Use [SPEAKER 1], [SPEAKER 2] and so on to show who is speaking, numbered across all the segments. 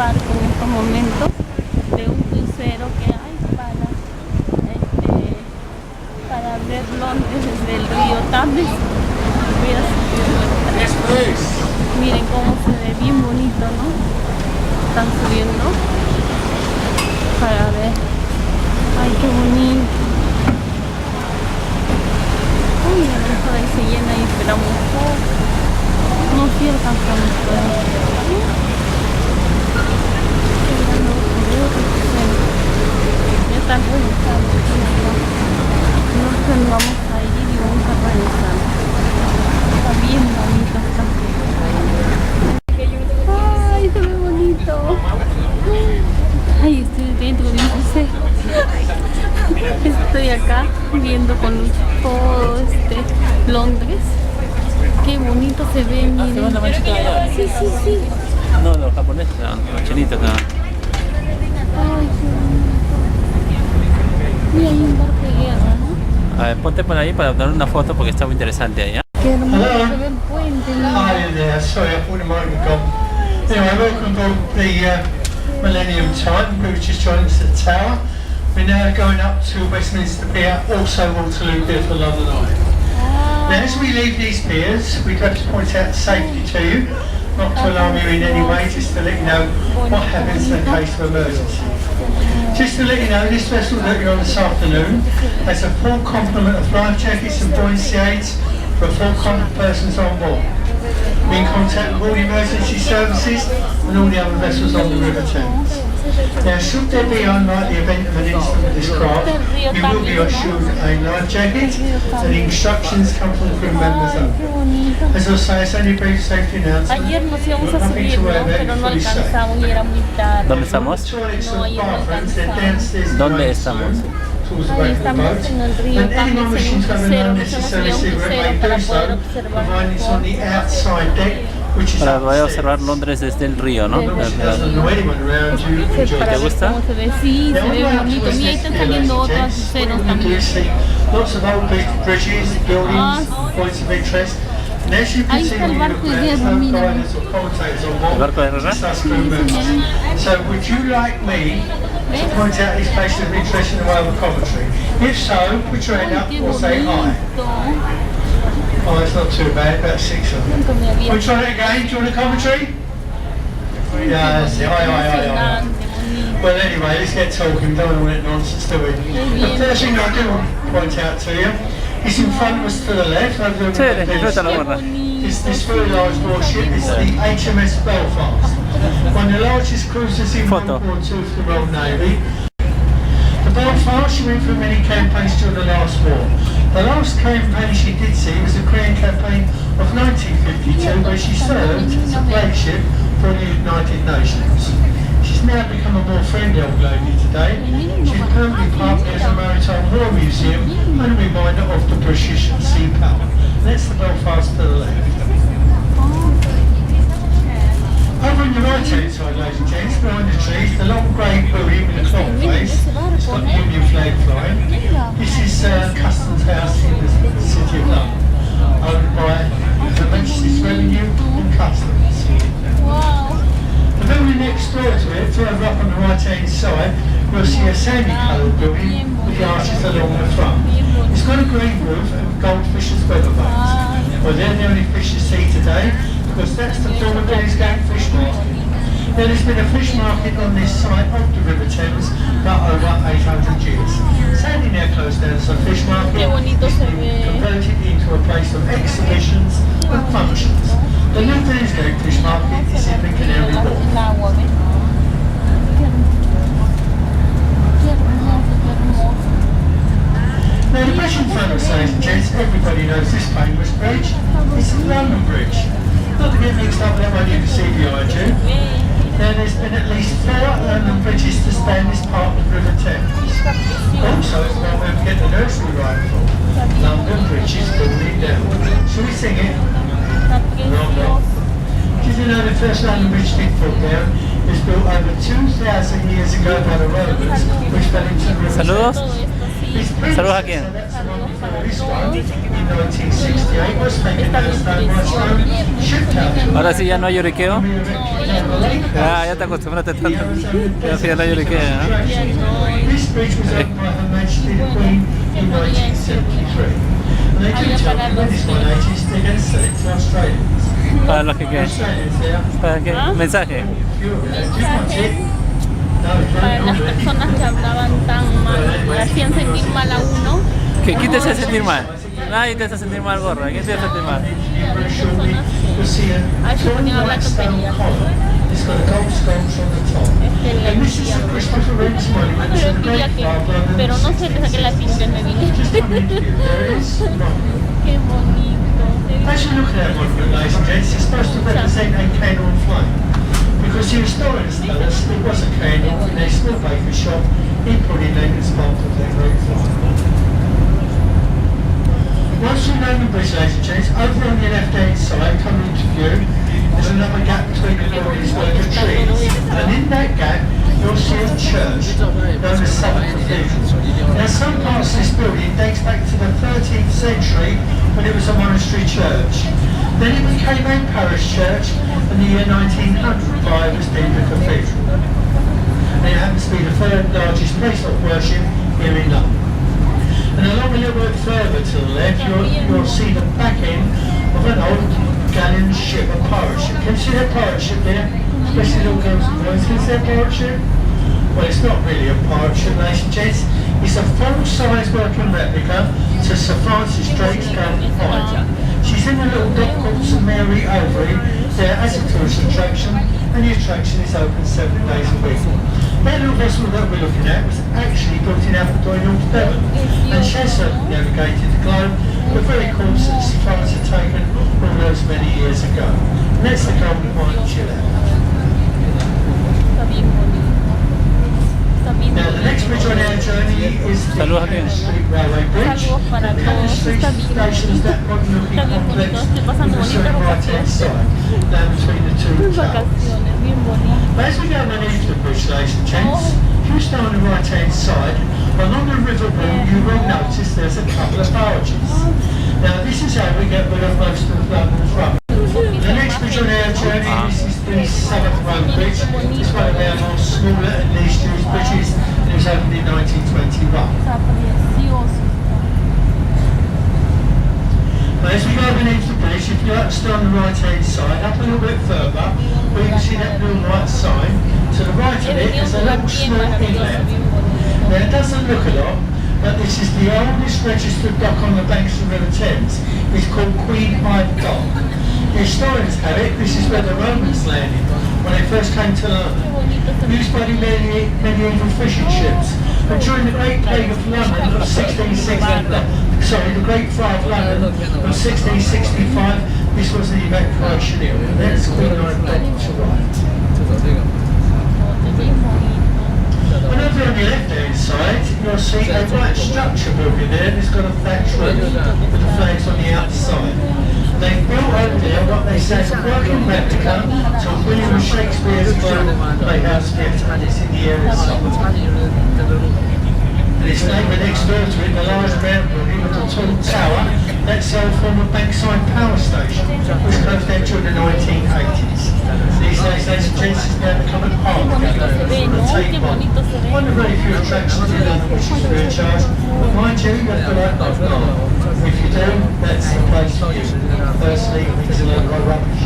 [SPEAKER 1] barco en estos momentos de un crucero que hay para ver Londres desde el río Tames. Mira, miren cómo se ve, bien bonito, ¿no? Están subiendo para ver. Ay, qué bonito. Uy, a lo mejor ahí se llena y esperamos un poco. No, sí alcanzamos por ahí. Ya están revisando. Nosotros vamos a ir y vamos a revisar. Está bien bonito acá. Ay, se ve bonito. Ay, estoy dentro de un crucero. Estoy acá viendo con todo Londres. Qué bonito se ve, miren. Sí, sí, sí.
[SPEAKER 2] No, los japoneses, los chinitos. No.
[SPEAKER 1] Ay, qué bonito. Mira, hay un barco de guerra, ¿no?
[SPEAKER 2] A ver, ponte por ahí para obtener una foto porque está muy interesante ahí, ¿eh?
[SPEAKER 1] Qué hermoso se ve el puente, ¿no?
[SPEAKER 3] Hi there, sorry I thought it might have gone. Anyway, welcome aboard the Millennium Time. We were just joining us at the tower. We're now going up to Westminster Pier, also Waterloo Pier for London Eye. Now as we leave these piers, we'd like to point out safety to you, not to alarm you in any way, just to let you know what happens in case of emergency. Just to let you know, this vessel that you're on this afternoon has a full complement of life jackets and buoyancy aids for a full complement of persons on board. Be in contact with all the emergency services and all the other vessels on the River Thames. Now, should there be unlikely event of an incident with this craft, you will be assured a life jacket and the instructions come from the crew members only. As I say, it's only a brief safety announcement.
[SPEAKER 1] Ayer nos íbamos a subir, ¿no? Pero no alcanzamos y era muy tarde.
[SPEAKER 2] ¿Dónde estamos?
[SPEAKER 1] No, ayer no alcanzamos.
[SPEAKER 2] ¿Dónde estamos?
[SPEAKER 1] Ahí estamos en el río Tames, en un crucero, que se nos dio un crucero para poder observar
[SPEAKER 2] Para poder observar Londres desde el río, ¿no? ¿Te gusta?
[SPEAKER 1] ¿Cómo se ve? Sí, se ve bonito. Mira, ahí están saliendo otros cruceros también. Ahí está el barco de guerra, mira.
[SPEAKER 2] ¿El barco de guerra?
[SPEAKER 3] So would you like me to point out these places of interest in the world of commentary? If so, put your hand up or say hi. Oh, it's not too bad, about 6 of them. We'll try it again. Do you want a commentary? Yeah, that's it. Hi. Well, anyway, let's get talking. Don't want all that nonsense, do we? The first thing I do want to point out to you is in front of us to the left, over is this very large warship. It's the HMS Belfast, one of the largest cruisers in World War II for the Royal Navy. The Belfast, she went through many campaigns during the last war. The last campaign she did see was the Korean campaign of 1952, where she served as a flagship for the United Nations. She's now become a more friendly old lady today. She's permanently parked as a Maritime War Museum and a reminder of the British sea power. That's the Belfast to the left. Over on the right hand side, ladies and gents, behind the trees, the long grey building with a clock face. It's got the Union flag flying. This is Customs House in the City of London, owned by Her Majesty's Revenue and Customs.
[SPEAKER 1] Wow.
[SPEAKER 3] The building next door to it, further up on the right hand side, we'll see a sandy coloured building with the arches along the front. It's got a green roof and goldfishers' weather boats. Well, they're the only fish you see today, because that's the former Gate fish market. Now, there's been a fish market on this side of the River Thames for over 800 years. Sadly now closed down as a fish market. It's been converted into a place of exhibitions and functions. The new Gate fish market is in the Canary Wharf. Now the bridge in front of us, ladies and gents, everybody knows this famous bridge. It's the London Bridge. Not to get mixed up with that one you can see behind you. Now there's been at least 4 London bridges to span this part of the River Thames. Also, it's about where we get the nursery rhyme from. London Bridge is falling down. Shall we sing it? No. Did you know the first London Bridge did fall down? It was built over 2,000 years ago by the Romans, which fell into the River Thames.
[SPEAKER 2] Saludos. Saludos a quién.
[SPEAKER 3] in 1968 was taken down stone by stone, shipped out to
[SPEAKER 2] Ahora sí ya no hay lloriqueo.
[SPEAKER 1] No, ya no.
[SPEAKER 2] Ya te acostumbraste tanto. Ya sí ya no hay lloriqueo, ¿no?
[SPEAKER 1] Ya no.
[SPEAKER 3] This bridge was opened by Her Majesty the Queen in 1973. And they do tell me when this 180 they're going to sell it to Australians.
[SPEAKER 2] Para los que quieran.
[SPEAKER 3] Australians there,
[SPEAKER 2] ¿Para qué? Mensaje.
[SPEAKER 3] do you want it? No,
[SPEAKER 1] Para
[SPEAKER 3] don't
[SPEAKER 1] las
[SPEAKER 3] order it.
[SPEAKER 1] personas que hablaban tan mal, que hacían sentir mal a uno.
[SPEAKER 2] ¿Quién te hace sentir mal? Nadie te hace sentir mal, gorra. ¿Quién te hace sentir mal?
[SPEAKER 3] Very shortly, you'll see a
[SPEAKER 1] Ay, se
[SPEAKER 3] tall
[SPEAKER 1] ponían a hablar
[SPEAKER 3] white stone
[SPEAKER 1] tonterías.
[SPEAKER 3] column. It's got a gold sculpture on the top. And this is the Christopher Wren's monument to
[SPEAKER 1] Pero
[SPEAKER 3] the
[SPEAKER 1] quería
[SPEAKER 3] great
[SPEAKER 1] que,
[SPEAKER 3] Father of
[SPEAKER 1] pero no sé, le saqué la pinta y me vine.
[SPEAKER 3] Just come into view. There it is. Right.
[SPEAKER 1] Qué bonito.
[SPEAKER 3] As you look at that monument, ladies and gents, it's supposed to represent a candle and flame. Because the historians tell us it was a candle in a small baker's shop in Pudding as part of their great fire. Once you know the bridge, ladies and gents, over on your left-hand side, coming into view, there's another gap between the Gordis where the trees, and in that gap, you'll see a church known as Southern Cathedral. Now, some parts of this building dates back to the 13th century when it was a monastery church. Then it became a parish church in the year 1900 by was deemed a cathedral. And it happens to be the third largest place of worship here in London. And along a little bit further to the left, you'll see the back end of an old galleon ship, a pirate ship. Can you see that pirate ship there? Especially little girls and boys. Can you see that pirate ship? Well, it's not really a pirate ship, ladies and gents. It's a full-size working replica to Sir Francis Drake's Golden Hind. She's in a little dock called St Mary Overy there as a tourist attraction, and the attraction is open 7 days a week. That little vessel that we're looking at was actually built in Appledore, North Devon, and she has navigated the globe, the very course that Sir Francis had taken all those many years ago. And that's the Golden Hind chill out.
[SPEAKER 1] Está bien bonito. Está bien
[SPEAKER 3] Now the next bridge on our journey is the
[SPEAKER 2] Saludos a
[SPEAKER 3] Cannon
[SPEAKER 2] quién.
[SPEAKER 3] Street Railway Bridge.
[SPEAKER 1] Saludos para
[SPEAKER 3] The Cannon
[SPEAKER 1] todos.
[SPEAKER 3] Street
[SPEAKER 1] Está bien
[SPEAKER 3] station is that modern looking
[SPEAKER 1] Está bien
[SPEAKER 3] complex
[SPEAKER 1] bonito. Estoy
[SPEAKER 3] with
[SPEAKER 1] pasando
[SPEAKER 3] the
[SPEAKER 1] bonitas
[SPEAKER 3] right hand
[SPEAKER 1] vacaciones.
[SPEAKER 3] side down between the two
[SPEAKER 1] Unas
[SPEAKER 3] towers.
[SPEAKER 1] vacaciones bien bonitas.
[SPEAKER 3] But as we go underneath the bridge, ladies and gents, if you stay on the right hand side, along the river wall you will notice there's a couple of barges. Now this is how we get rid of most of London's rubbish. The next bridge on our journey, this is the Southwark Road Bridge. It's one of our more smaller and least used bridges, and it was opened in 1921.
[SPEAKER 1] Está precioso.
[SPEAKER 3] But as we go beneath the bridge, if you stay on the right hand side, up a little bit further, where you can see that blue and white sign, to the right of it is a little small inlet. Now it doesn't look a lot, but this is the oldest registered dock on the banks of the River Thames. It's called Queen Hyde Dock. The historians have it, this is where the Romans landed when they first came to London. Used by the medieval fishing ships. But during the Great Plague of London of 1665, the Great Fire of London of 1665, this was the evacuation area. That's Queen Hyde Dock to right. And over on the left-hand side, you'll see a white structure building there. It's got a thatched roof with the flags on the outside. They've built over there what they say is a working replica to William Shakespeare's Playhouse Theatre, and it's in the area somewhere. And it's named next door to it, the large round building with the tall tower. That's a former Bankside Power Station, which closed down during the 1980s. These days, ladies and gents, it's now become a park. One of the very few attractions in London which is free of charge. But mind you, you have to like both gone. If you do, that's the place for you. Firstly, it's a load of rubbish.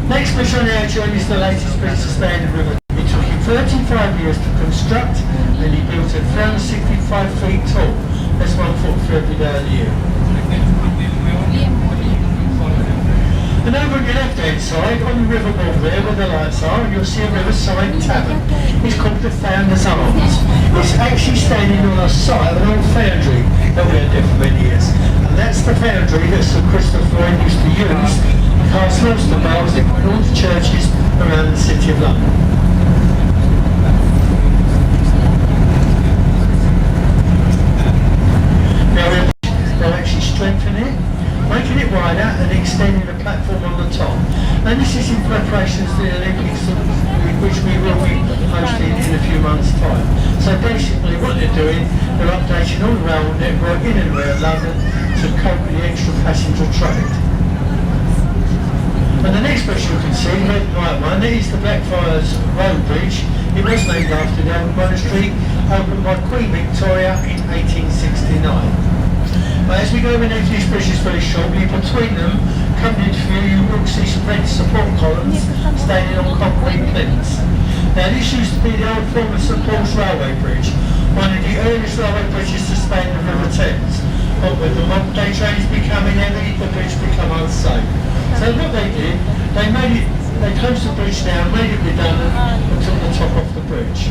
[SPEAKER 3] Next bridge on our journey is the latest bridge to Standard River. It took him 35 years to construct, and he built it 365 feet tall. That's 1 foot for every day of the year. And over on your left-hand side, on the river wall there where the lights are, you'll see a riverside tavern. It's called the Founder's Arms. It's actually standing on the site of an old foundry that we had there for many years. And that's the foundry that Sir Christopher Wren used to use to cast lobster bales in all the churches around the City of London. Now we'll actually strengthen it, making it wider and extending the platform on the top. And this is in preparation for the Olympics, which we will be hosting in a few months' time. So basically what they're doing, they're updating all the rail network in and around London to cope with the extra passenger traffic. And the next bridge you can see, the red and white one, is the Blackfriars Road Bridge. It was named after the old monastery, opened by Queen Victoria in 1869. But as we go into these bridges very shortly, between them, coming into view, you will see some red support columns standing on concrete plinths. Now this used to be the old former St Paul's Railway Bridge, one of the earliest railway bridges to span the River Thames. But with the modern day trains becoming heavy, the bridge became unsafe. So what they did, they closed the bridge down, made it redundant, and took the top off the bridge.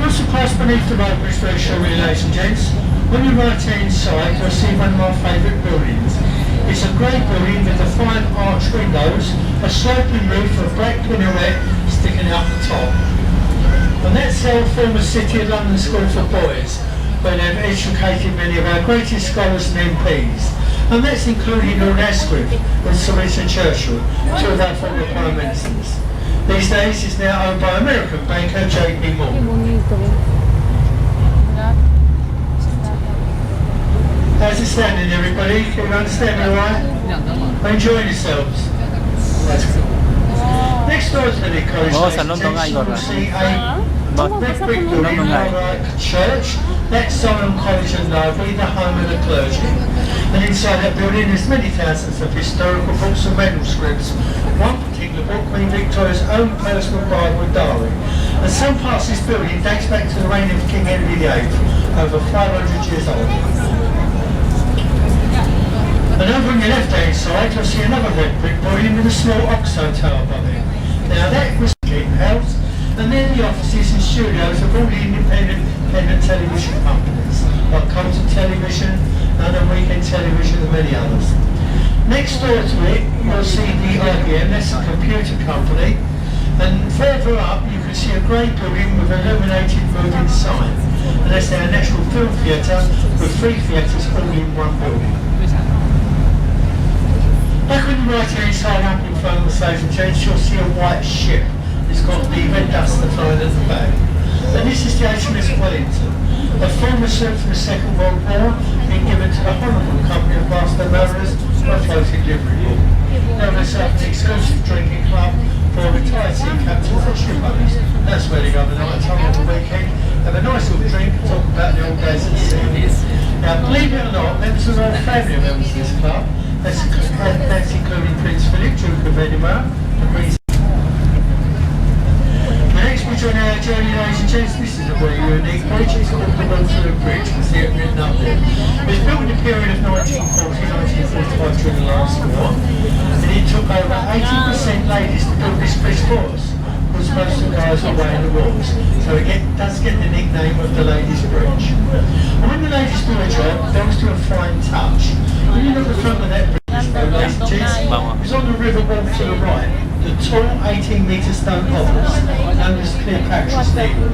[SPEAKER 3] What's the price beneath the road bridge very shortly, ladies and gents? On your right hand side, you'll see one of my favourite buildings. It's a grey building with the 5 arch windows, a sloping roof of black minaret sticking out the top. And that's our former City of London School for Boys, where they've educated many of our greatest scholars and MPs. And that's including Lord Asquith and Sir Winston Churchill, 2 of our former Prime Ministers. These days it's now owned by American banker J.P. Morgan. How's it standing, everybody? Can you understand me all right? Are you enjoying yourselves? That's good. Next door to the college, you'll see a big building like church. That's Solomon College and Library, the home of the clergy. And inside that building there's many thousands of historical books and manuscripts. One particular book being Victoria's own personal Bible and diary. And some parts of this building dates back to the reign of King Henry VIII, over 500 years old. And over on your left hand side you'll see another red brick building with a small OXO tower above it. Now that was the house, and then the offices and studios of all the independent television companies, like Colton Television, London Weekend Television and many others. Next door to it you'll see the IBM, that's a computer company, and further up you can see a grey building with an illuminated moving sign, and that's our National Film Theatre with 3 theatres all in one building. Back on the right hand side up in front of the ladies and gents, you'll see a white ship. It's got the red duster flying at the back. And this is the HMS Wellington, a former servant from the Second World War, being given to the Honourable Company of Master Mariners for a floating livery book. Now they set up an exclusive drinking club for retired sea captains and ship owners. That's where they go the night time on the weekend, have a nice little drink and talk about the old days at sea. Now believe it or not, members of our family are members of this club. That's including Prince Philip, Duke of Edinburgh, and Prince. The next bridge on our journey, ladies and gents, this is a very unique bridge. It's called the Waterloo Bridge. You can see it written up there. It was built in the period of 1940-1945 during the last war, and it took over 80% ladies to build this bridge for us, because most of the guys were away in the wars. So it does get the nickname of the Ladies' Bridge. And when the ladies do a job, they always do a fine touch. When you look at the front of that bridge, ladies and gents, it's on the river wall to the right, the tall 18-metre stone obelisk, known as Cleopatra's Steeple.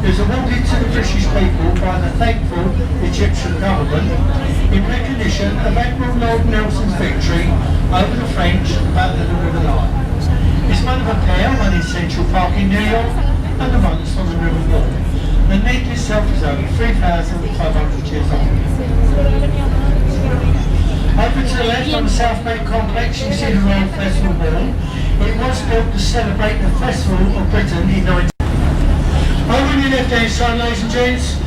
[SPEAKER 3] It was awarded to the British people by the thankful Egyptian government in recognition of Admiral Lord Nelson's victory over the French at the Battle of the River Line. It's one of a pair, one in Central Park in New York, and the one that's on the River Wall. The neck itself is only 3,500 years old. Over to the left on the South Bank complex you see the Royal Festival Hall. It was built to celebrate the Festival of Britain in 19... Over on your left hand side, ladies and gents,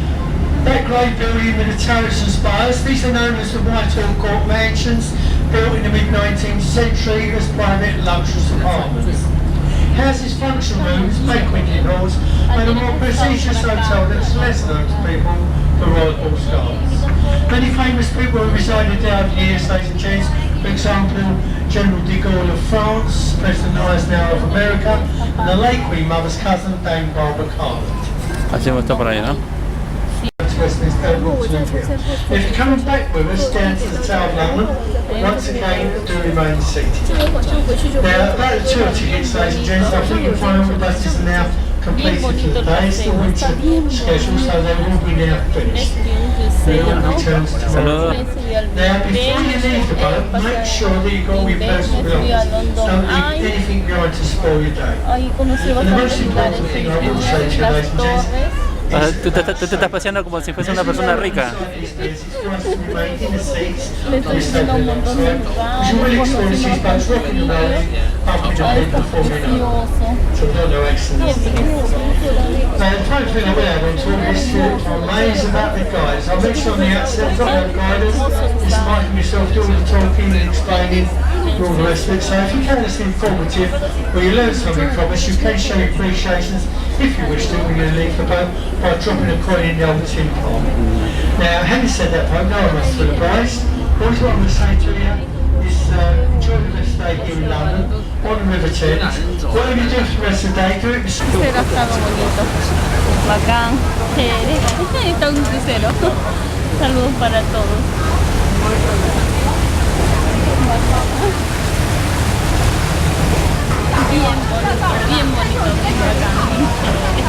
[SPEAKER 3] that grey building with the turrets and spires, these are known as the Whitehall Court Mansions, built in the mid-19th century as private luxurious apartments. Houses, function rooms, banqueting halls, and a more prestigious hotel that's less known to people, the Royal Horse Guards. Many famous people have resided there over the years, ladies and gents. For example, General de Gaulle of France, President Eisenhower of America, and the late Queen Mother's cousin, Dame Barbara Cartland.
[SPEAKER 2] Hacemos esto por ahí, ¿no?
[SPEAKER 3] If you're coming back with us down to the Tower of London, once again, do remain seated. Now, about the tour tickets, ladies and gents, I think the final buses are now completed for the day. It's the winter schedule, so they will be now finished. They all return tomorrow. Now, before you leave the boat, make sure that you've got all your personal belongings. Don't leave anything behind to spoil your day. And the most important thing I will say to you, ladies and gents,
[SPEAKER 2] Tú te estás paseando como si fuese una persona rica.
[SPEAKER 1] Le estoy diciendo un montón de lugares, conocimos precioso.
[SPEAKER 3] Now, the final thing I will add on to all this, I'm amazed about the guides. I mentioned on the outset, I've got no guiders. It's making yourself do all the talking and explaining and all the rest of it. So if you can, it's informative, or you learn something from us, you can show your appreciations, if you wish to, when you leave the boat, by dropping a coin in the old tin pot. Now, having said that, folks, no one wants to the prize. What I'm going to say to you is enjoy the rest of the day here in London, on the River Thames. Whatever you do for the rest of the day, do it with
[SPEAKER 1] Crucero ha estado bonito, bacán, chévere, está un crucero. Saludos para todos. Bien bonito, bien bacán, bien chévere.